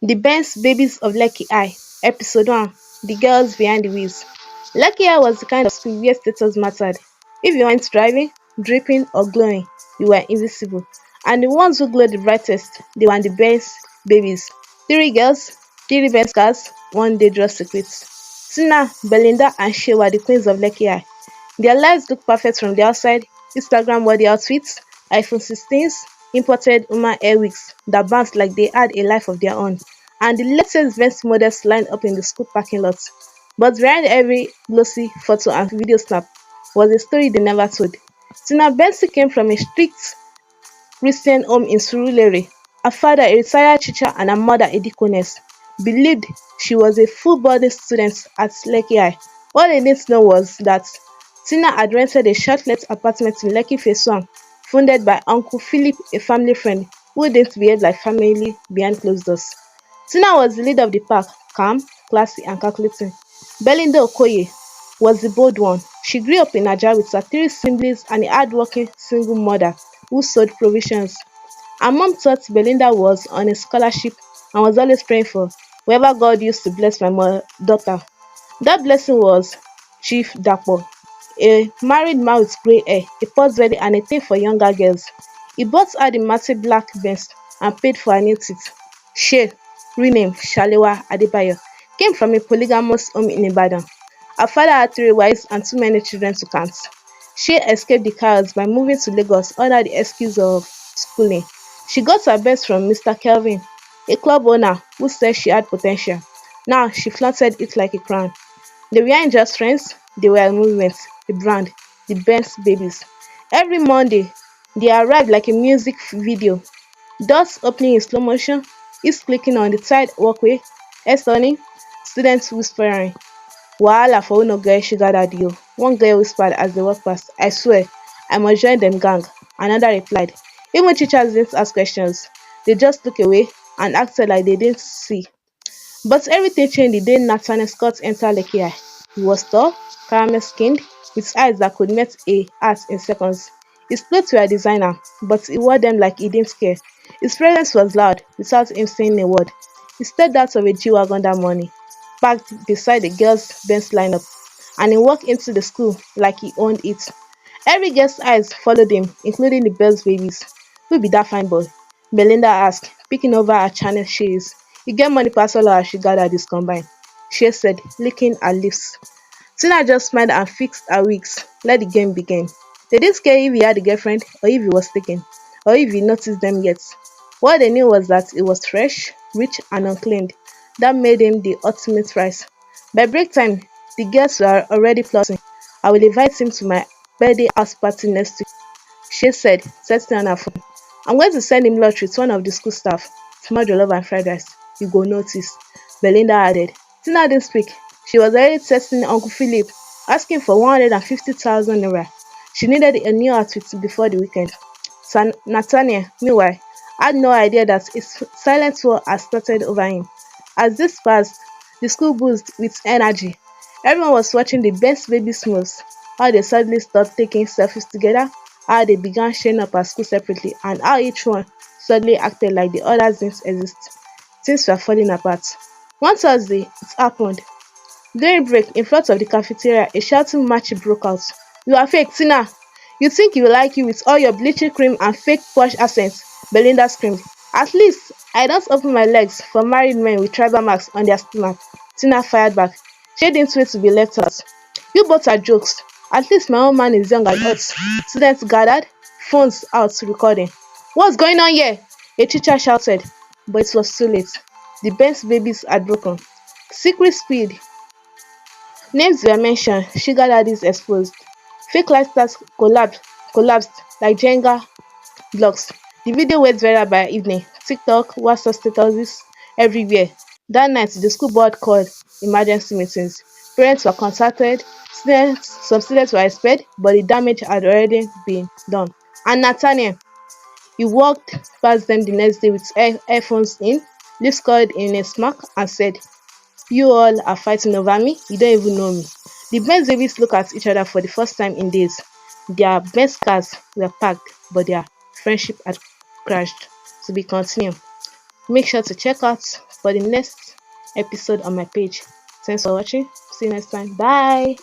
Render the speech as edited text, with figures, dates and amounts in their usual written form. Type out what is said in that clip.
The Benz Babies of Lekki High, Episode 1, The Girls Behind the Wheels. Lekki High was the kind of school where status mattered. If you weren't driving, dripping, or glowing, you were invisible. And the ones who glowed the brightest, they were the Benz Babies. Three girls, three Benz cars, one dangerous secret. Tina, Belinda, and Shay were the queens of Lekki High. Their lives looked perfect from the outside: Instagram worthy outfits, iPhone 16s, imported human hair wigs that bounced like they had a life of their own, and the latest Benz models lined up in the school parking lot. But behind every glossy photo and video snap was a story they never told. Tina Benson came from a strict Christian home in Surulere. Her father, a retired teacher, and her mother, a deaconess, believed she was a full boarding student at Lekki High. What they didn't know was that Tina had rented a shortlet apartment in Lekki Phase 1, funded by Uncle Philip, a family friend who didn't behave like family behind closed doors. Tina was the leader of the pack, calm, classy, and calculating. Belinda Okoye was the bold one. She grew up in Naija with her three siblings and a hardworking single mother who sold provisions. Her mom thought Belinda was on a scholarship and was always praying for whoever God used to bless my daughter. That blessing was Chief Dapo, a married man with grey hair, a pot belly, and a thing for younger girls. He bought her the massive black Benz and paid for her new teeth. Shay, renamed Shalewa Adebayo, came from a polygamous home in Ibadan. Her father had three wives and too many children to count. Shay escaped the chaos by moving to Lagos under the excuse of schooling. She got her best from Mr. Kelvin, a club owner who said she had potential. Now she flaunted it like a crown. They weren't just friends, they were a movement, a brand, the Benz Babies. Every Monday, they arrived like a music video. Doors opening in slow motion, east clicking on the tide walkway, hair turning, students whispering. Wahala for who no get sugar daddy o. One girl whispered as they walked past. I swear, I must join them gang. Another replied. Even teachers didn't ask questions. They just looked away and acted like they didn't see. But everything changed the day Nathaniel Scott entered Lekki High. He was tall, caramel skinned, with eyes that could melt a heart in seconds. His clothes were a designer, but he wore them like he didn't care. His presence was loud, without him saying a word. He stepped out of a G-Wagon that morning, parked beside the girls' Benz lineup, and he walked into the school like he owned it. Every girl's eyes followed him, including the Bells babies. Who be that fine boy? Belinda asked, picking over her channel shades. You get money pass all our sugar daddies combined, she said, licking her lips. Tina just smiled and fixed her wigs. Let the game begin. They didn't care if he had a girlfriend or if he was taken, or if he noticed them yet. What they knew was that it was fresh, rich, and uncleaned. That made him the ultimate prize. By break time, the girls were already plotting. I will invite him to my birthday house party next week, she said, texting on her phone. I'm going to send him lottery to one of the school staff. Tomorrow jollof and fried rice. You go notice, Belinda added. Tina didn't speak. She was already texting Uncle Philip, asking for 150,000 naira. She needed a new outfit before the weekend. Nathaniel, meanwhile, had no idea that his silent war had started over him. As this passed, the school buzzed with energy. Everyone was watching the best baby moves, how they suddenly stopped taking selfies together, how they began showing up at school separately, and how each one suddenly acted like the others didn't exist. Things were falling apart. One Thursday, it happened. During break, in front of the cafeteria, a shouting match broke out. You are fake, Tina! You think you will like you with all your bleaching cream and fake posh accents? Belinda screamed. At least I don't open my legs for married men with tribal marks on their stomach, Tina fired back. She didn't wait to be left out. You both are jokes. At least my own man is young and hot. Students gathered, phones out recording. What's going on here? A teacher shouted, but it was too late. The Benz babies had broken. Secret speed. Names were mentioned, sugar daddies exposed. Fake lifestyles collapsed like Jenga blocks. The video went viral by evening. TikTok, WhatsApp statuses everywhere. That night, the school board called emergency meetings. Parents were contacted, some students were expelled, but the damage had already been done. And Nathaniel, he walked past them the next day with earphones in, lips curled in a smirk, and said, You all are fighting over me? You don't even know me. The Benz babies looked at each other for the first time in days. Their Benz cars were packed, but their friendship had crashed. To be continued. Make sure to check out for the next episode on my page. Thanks for watching. See you next time. Bye.